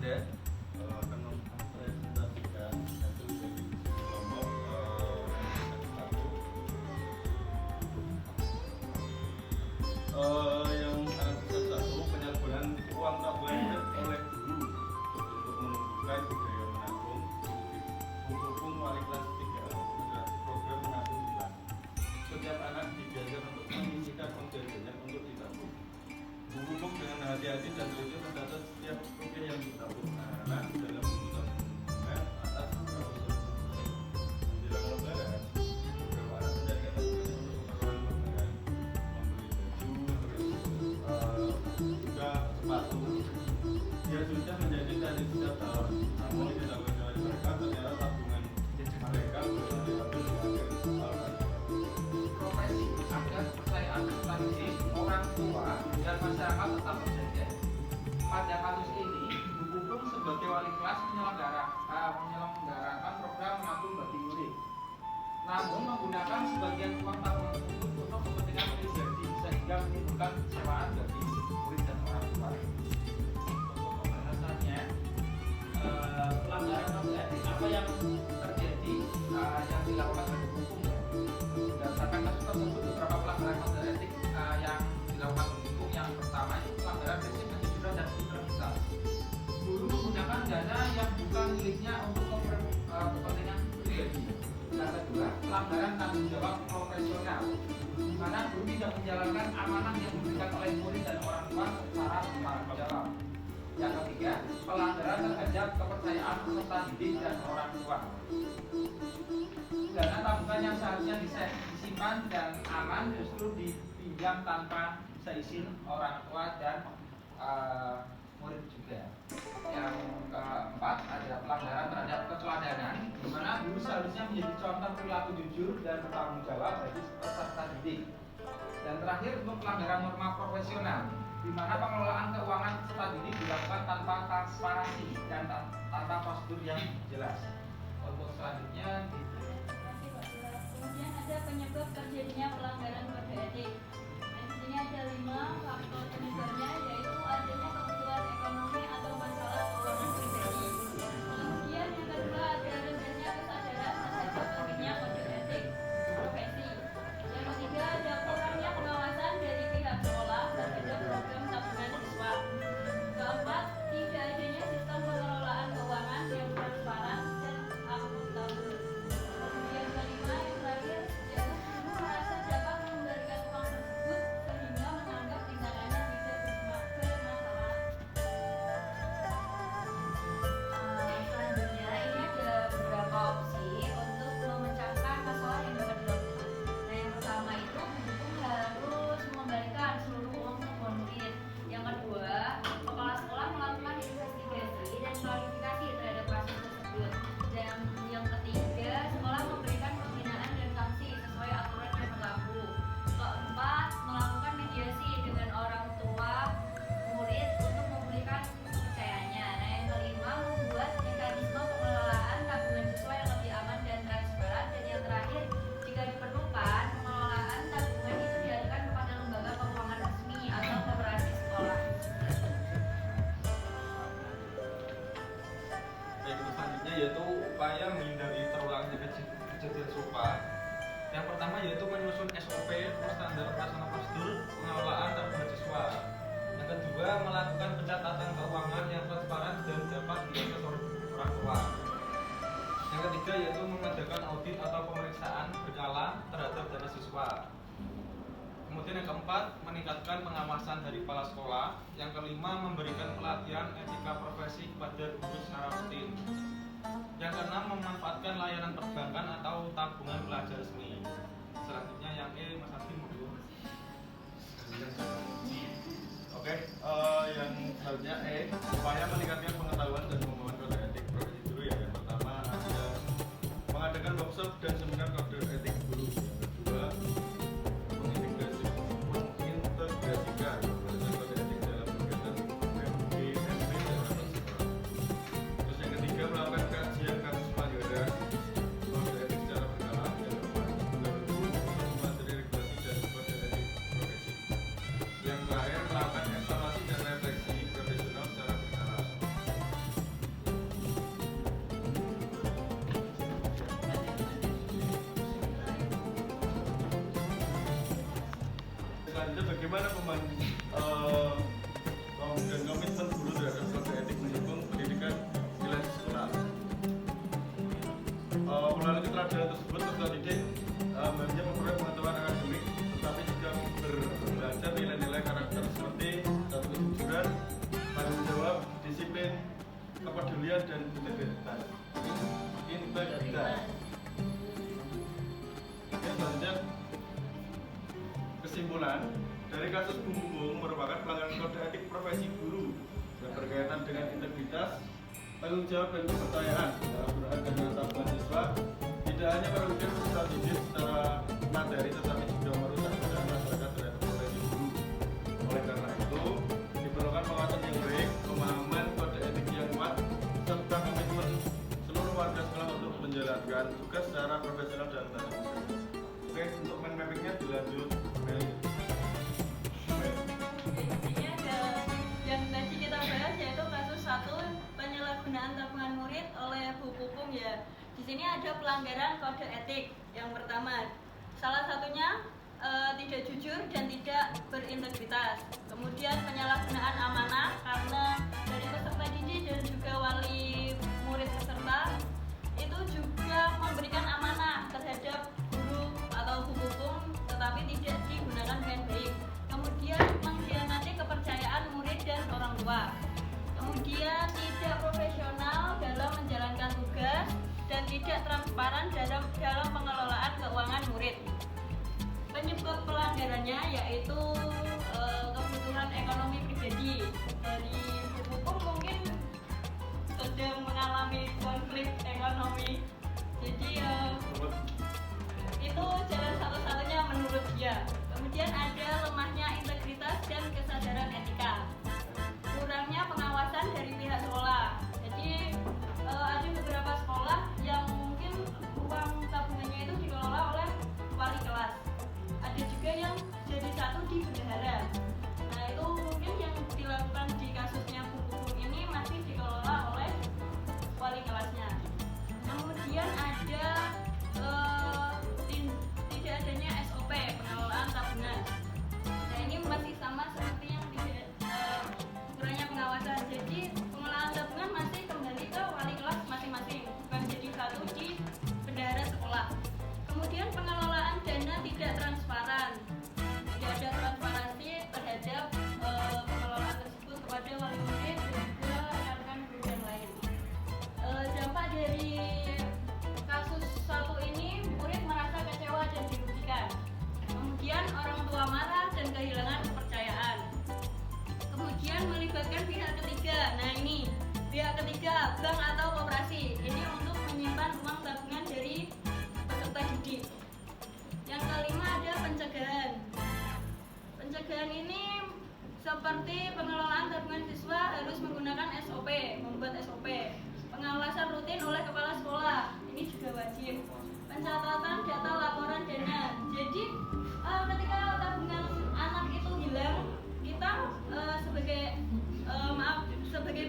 ada akan mempresentasikan satu dari kelompok yang satu penyalahgunaan uang tabungan oleh guru untuk menumbuhkan budaya menabung hukum wali kelas 3 adalah program menabung bulan. Setiap anak diajar untuk menyisihkan uang jajannya untuk ditabung. Buku dengan hati-hati dan teliti mencatat setiap rupiah yang ditabung anak dalam buku tabungan atas menjelang lebaran. Beberapa anak menjadikan tabungannya untuk keperluan lebaran, membeli baju, terus juga sepatu. Dia sudah menjadi dari setiap tahun. Namun diketahui dari mereka ternyata tabungan mereka belum diambil di akhir tahun. Profesi agar kepercayaan tradisi orang tua dan masyarakat tetap terjaga. Pada kasus ini, Bu Pupung sebagai wali kelas menyelenggarakan program menabung bagi murid. Namun menggunakan sebagian uang tabungan tersebut untuk kepentingan pribadi sehingga menimbulkan kecewaan bagi murid dan orang tua. Alasannya, pelanggaran kode etik apa yang terjadi yang dilakukan oleh Bu Pupung. Berdasarkan kasus tersebut, beberapa pelanggaran kode etik yang dilakukan oleh Bu Pupung. Yang pertama itu pelanggaran prinsip kejujuran dan integritas. Guru menggunakan dana yang bukan miliknya untuk kepentingan pribadi. Yang kedua, pelanggaran tanggung jawab profesional, di mana guru tidak menjalankan amanah yang diberikan oleh murid dan orang tua secara bertanggung jawab. Yang ketiga, pelanggaran terhadap kepercayaan peserta didik dan orang tua. Dana tabungan yang seharusnya disimpan dan aman justru dipinjam tanpa seizin orang tua dan murid juga. Yang keempat ada pelanggaran terhadap keteladanan, di mana guru seharusnya menjadi contoh perilaku jujur dan bertanggung jawab bagi peserta didik. Dan terakhir untuk pelanggaran norma profesional, di mana pengelolaan keuangan peserta didik dilakukan tanpa transparansi dan tanpa prosedur yang jelas. Untuk selanjutnya kemudian ada penyebab terjadinya pelanggaran kode etik. Di sini ada 5 faktor penyebabnya, yaitu adanya kebutuhan ekonomi atau masalah keuangan pribadi. Kemudian yang kedua ada rendahnya kesadaran terhadap pentingnya kode etik profesi. Yang ketiga ada kurangnya pengawasan dari pihak sekolah terhadap program tabungan siswa. Keempat, tidak adanya sistem pengelolaan keuangan yang transparan dan akuntabel. Kemudian kelima, yang terakhir, yaitu guru merasa dapat mengembalikan uang tersebut sehingga menganggap tindakannya tidak bermasalah. Selanjutnya, ini ada beberapa opsi untuk memecahkan masalah yang dapat dilakukan. Nah, yang pertama itu guru harus mengembalikan seluruh uang tabungan murid. Yang kedua, kepala sekolah melakukan investigasi dan klarifikasi terhadap kasus tersebut. Dan yang ketiga, sekolah memberikan pembinaan dan sanksi sesuai aturan yang berlaku. Keempat, melakukan mediasi dengan orang tua murid untuk memulihkan kepercayaannya. Nah, yang kelima, membuat mekanisme pengelolaan tabungan siswa yang lebih aman dan transparan. Dan yang terakhir, jika diperlukan, pengelolaan tabungan itu dialihkan kepada lembaga keuangan resmi atau koperasi sekolah. Baik, selanjutnya yaitu upaya menghindari terulangnya kejadian serupa. Yang pertama yaitu menyusun SOP atau standar operasional prosedur pengelolaan tabungan siswa. Yang kedua, melakukan pencatatan keuangan yang transparan dan dapat diakses oleh orang tua. Yang ketiga yaitu mengadakan audit atau pemeriksaan berkala terhadap dana siswa. Kemudian yang keempat, meningkatkan pengawasan dari kepala sekolah. Yang kelima, memberikan pelatihan etika profesi kepada guru secara rutin. Yang keenam, memanfaatkan layanan perbankan atau tabungan pelajar resmi. Selanjutnya yang E, Mas Adi monggo. Oke, yang selanjutnya E, upaya meningkatkan pengetahuan dan pemahaman kode etik profesi guru ya. Yang pertama ada mengadakan workshop dan seminar kode etik guru. Yang kedua, mengintegrasikan kode etik dalam kegiatan MBMP dan sekolah. Terus yang ketiga, melakukan kajian kasus pelanggaran kode etik secara berkala. Yang keempat, mendukung materi regulasi dan kode etik profesi. Yang terakhir, melakukan evaluasi dan refleksi profesional secara berkala. bagaimana dan komitmen guru terhadap kode etik mendukung pendidikan nilai di sekolah. Melalui keteladanan tersebut peserta didik hanya memperoleh pengetahuan akademik, tetapi juga belajar nilai-nilai karakter seperti satu kejujuran, tanggung jawab, disiplin, kepedulian dan integritas. Selanjutnya, kesimpulan dari kasus Bumbung merupakan pelanggaran kode etik profesi guru yang berkaitan dengan integritas, tanggung jawab dan kepercayaan dalam berhak dan tabungan siswa, tidak hanya merugikan peserta didik secara materi tetapi juga merusak kepercayaan masyarakat terhadap profesi guru. Oleh karena itu, diperlukan pengawasan yang baik, pemahaman kode etik yang kuat, serta komitmen seluruh warga sekolah untuk menjalankan tugas secara profesional dan tanggung jawab. Oke, untuk mind mappingnya dilanjut. Ini ada yang tadi kita bahas yaitu kasus 1 penyalahgunaan tabungan murid oleh Bu Pupung ya. Di sini ada pelanggaran kode etik. Yang pertama, salah satunya tidak jujur dan tidak berintegritas. Kemudian penyalahgunaan amanah karena dari peserta didik dan juga wali murid peserta itu juga memberikan amanah terhadap guru atau Bu Pupung tetapi tidak digunakan dengan baik. Kemudian mengkhianati kepercayaan murid dan orang tua. Kemudian tidak profesional dalam menjalankan tugas dan tidak transparan dalam pengelolaan keuangan murid. Penyebab pelanggarannya yaitu kebutuhan ekonomi pribadi. Dari Bu Pupung mungkin sedang mengalami konflik ekonomi. Jadi itu jalan satu-satunya menurut dia. Kemudian ada lemahnya integritas dan kesadaran etika, kurangnya pengawasan dari pihak sekolah. Jadi ada beberapa sekolah yang mungkin uang tabungannya itu dikelola oleh wali kelas. Ada juga yang jadi satu di bendahara. Nah itu mungkin yang dilakukan di kasusnya Bu Pupung ini masih dikelola oleh wali kelasnya. Kemudian ada tidak adanya SOP pengelolaan tabungan. Nah ini masih sama seperti yang kurangnya pengawasan. Jadi pengelolaan tabungan masih kembali ke wali kelas masing-masing, bukan jadi satu di bendahara sekolah. Kemudian pengelolaan dana tidak transparan. Tidak ada transparansi terhadap pengelolaan tersebut kepada wali murid dan juga rekan-rekan guru yang lain. Dampak dari kasus satu ini, murid merasa kecewa dan dirugikan. Kemudian orang tua marah dan kehilangan kepercayaan. Kemudian melibatkan pihak ketiga. Nah ini pihak ketiga, bank atau koperasi. Ini untuk menyimpan uang tabungan dari peserta didik. Yang kelima ada pencegahan. Pencegahan ini seperti pengelolaan tabungan siswa harus menggunakan SOP, membuat SOP. Pengawasan rutin oleh kepala sekolah, ini juga wajib. Pencatatan data laporan dana. Jadi ketika tabungan anak itu hilang, kita sebagai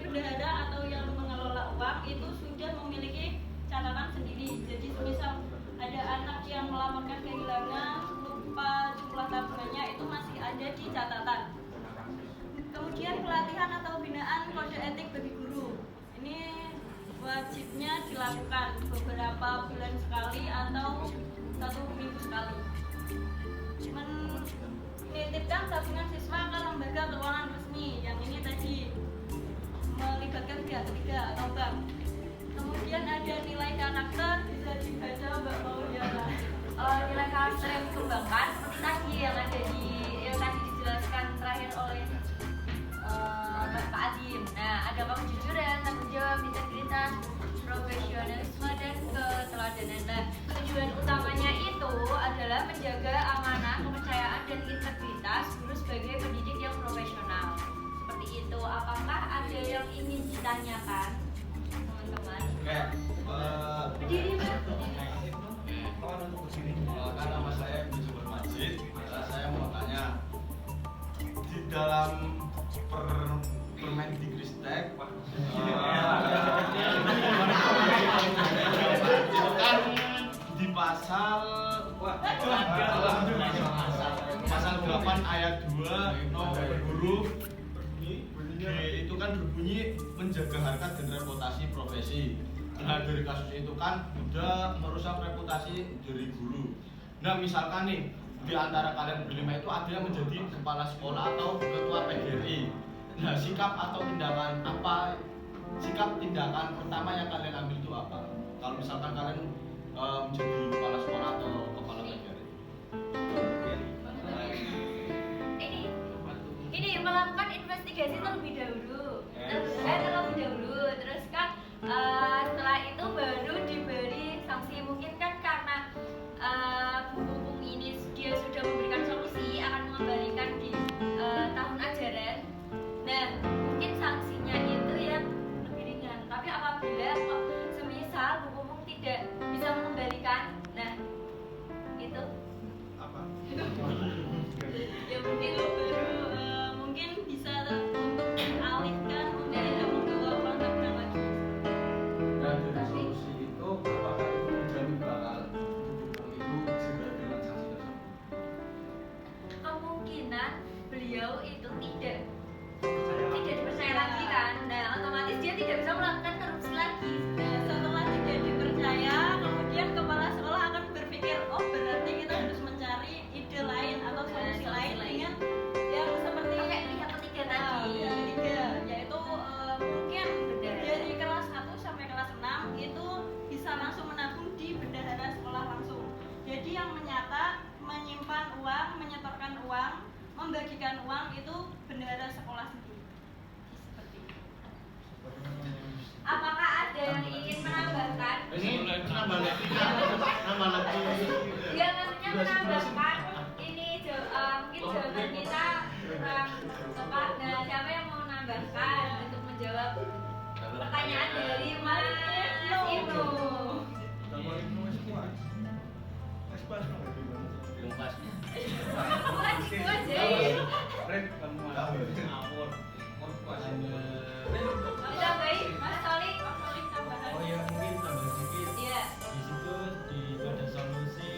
bendahara atau yang mengelola uang itu sudah memiliki catatan sendiri. Jadi misal ada anak yang melaporkan kehilangan, lupa jumlah tabungannya, itu masih ada di catatan. Kemudian pelatihan atau binaan kode etik bagi guru. Ini wajibnya dilakukan beberapa bulan sekali atau 1 minggu sekali. Menitipkan tabungan siswa ke lembaga keuangan resmi. Yang ini tadi melibatkan pihak ketiga atau bank. Kemudian ada nilai karakter, bisa dibaca Mbak Mauliana. Nilai karakter yang dikembangkan seperti tadi yang tadi dijelaskan terakhir oleh Pak Adim. Nah, ada kejujuran, tanggung jawab, integritas, profesionalisme dan keteladanan. Nah, tujuan utamanya itu adalah menjaga amanah, kepercayaan dan integritas guru sebagai pendidik yang profesional. Seperti itu. Apakah ada yang ingin ditanyakan, teman-teman? Berdiri, Mbak. Karena nama saya Yusuf Majid, saya mau tanya di dalam Permendikristek itu kan di pasal 8 8 ayat 2 nomor huruf G itu kan berbunyi menjaga harkat dan reputasi profesi. Nah dari kasus itu kan udah merusak reputasi dari guru. Nah misalkan nih di antara kalian berlima itu ada yang menjadi kepala sekolah atau ketua PGRI. Nah sikap atau tindakan apa? Sikap tindakan pertama yang kalian ambil itu apa? Kalau misalkan kalian menjadi kepala sekolah atau kepala PGRI. Ini melakukan investigasi terlebih dahulu. Terus kan setelah itu baru diberi sanksi. Mungkin kan karena Bu Pupung ini dia sudah memberikan solusi akan mengembalikan di tahun ajaran. Nah mungkin sanksinya itu yang lebih ringan. Tapi apabila semisal Bu Pupung tidak bisa mengembalikan, nah itu Apa? Ya mungkin mungkin bisa untuk dialihkan untuk tidak membawa uang tabungan lagi. Dan dari solusi itu apakah itu menjamin bakal itu segera dengan sanksi tersebut? kemungkinan beliau itu tidak dipercaya lagi kan. Nah otomatis dia tidak bisa melakukan korupsi lagi. Nah, setelah tidak dipercaya, kemudian kepala sekolah akan berpikir, oh berarti kita harus mencari ide lain atau solusi lain dengan yang seperti Pakai pihak ketiga tadi. pihak ketiga, yaitu mungkin Bendahara. dari kelas 1 sampai kelas 6 itu bisa langsung menabung di bendahara sekolah langsung. Jadi yang menyimpan uang, menyetorkan uang, membagikan uang itu bendahara sekolah sendiri. Seperti itu. Apakah ada yang ingin menambahkan? Ini nambah lagi. Ya maksudnya menambahkan ini mungkin jawaban kita kurang tepat. Nah siapa yang mau menambahkan untuk menjawab pertanyaan dari Mas Ibnu? Mas Ibnu aja. Ditambahin Mas Solik. tambahan. Oh ya mungkin tambah sedikit. Iya. Di situ pada solusi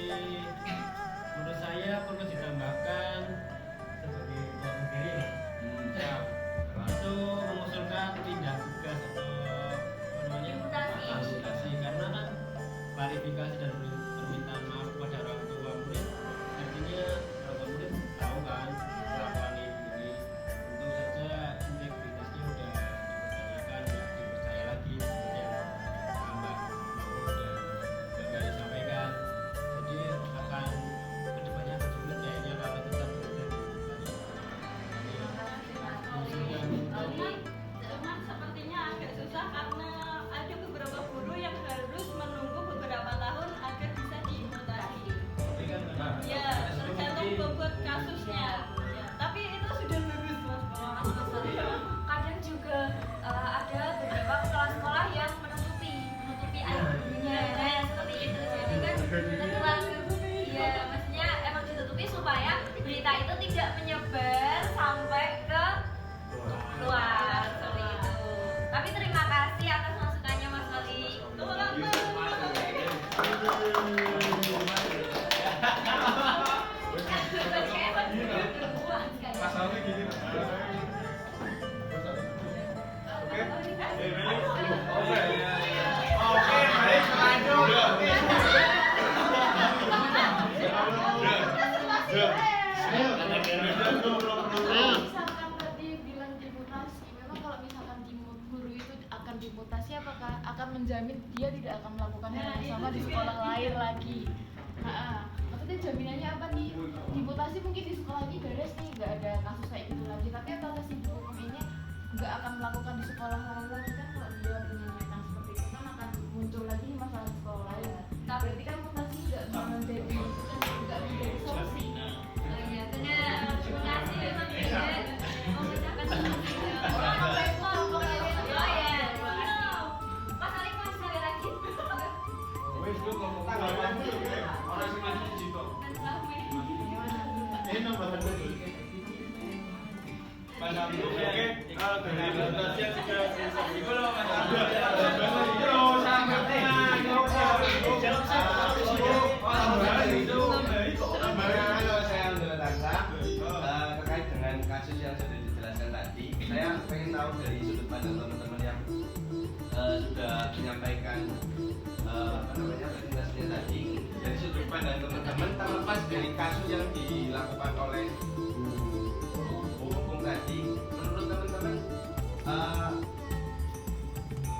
menurut saya perlu ditambahkan sebagai ketua PGRI ya itu mengusulkan tindak tegas atau apa namanya amputasi karena kan klarifikasi dan permintaan maaf kepada orang tua murid artinya orang tua murid tahu kan kelakuan ini tentu saja integritasnya udah dipertanyakan nggak dipercaya lagi seperti yang Mbak Mahmud dan Mbak Gaya sampaikan jadi akan kedepannya akan sulit kayaknya kalau tetap berada di Cuman sepertinya agak susah karena ada beberapa guru yang harus menunggu beberapa tahun agar bisa dimutasi. Ya, tergantung bobot kasusnya. Ya, tapi itu sudah lulus mas. Kadang juga ada beberapa kepala sekolah yang menutupi aib gurunya. Nah seperti itu. Jadi kan ya maksudnya emang ditutupi supaya berita itu tidak menyebar sampai ke luar seperti itu. Tapi terima kasih atas masukannya Mas Wali. Pasalnya gini. Oke. Oke, baik, lanjut. Misalkan tadi bilang dimutasi, memang kalau misalkan guru itu akan dimutasi, apakah akan menjamin dia tidak akan melakukan hal yang sama di sekolah lain lagi? Maksudnya jaminannya apa nih? Dimutasi mungkin di sekolah ini beres nih, nggak ada kasus kayak gitu lagi. Tapi apakah si guru ini nggak akan melakukan di sekolah lain lagi? Kan kalau dia punya niatan seperti itu kan akan muncul lagi masalah di sekolah lain. Nah berarti kan mutasi nggak menjadi solusi. Oh iya benar. Terima kasih Mas Deden memecahkan solusi. Oh ya. Mas Alik mau sekali lagi. Wes lu ngomong orang sing lanjut Jito. Ini nambahan lagi. Oke, dari presentasi yang sudah selesai. sudah menyampaikan presentasinya tadi dari sudut pandang teman-teman, terlepas dari kasus yang dilakukan oleh Bu Pupung tadi, menurut teman-teman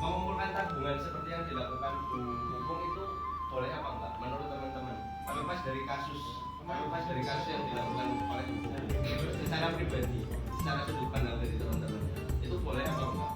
mengumpulkan tabungan seperti yang dilakukan Bu Pupung itu boleh apa enggak? Menurut teman-teman, terlepas dari kasus yang dilakukan oleh Bu Pupung secara pribadi, secara sudut pandang dari teman-teman, itu boleh apa enggak?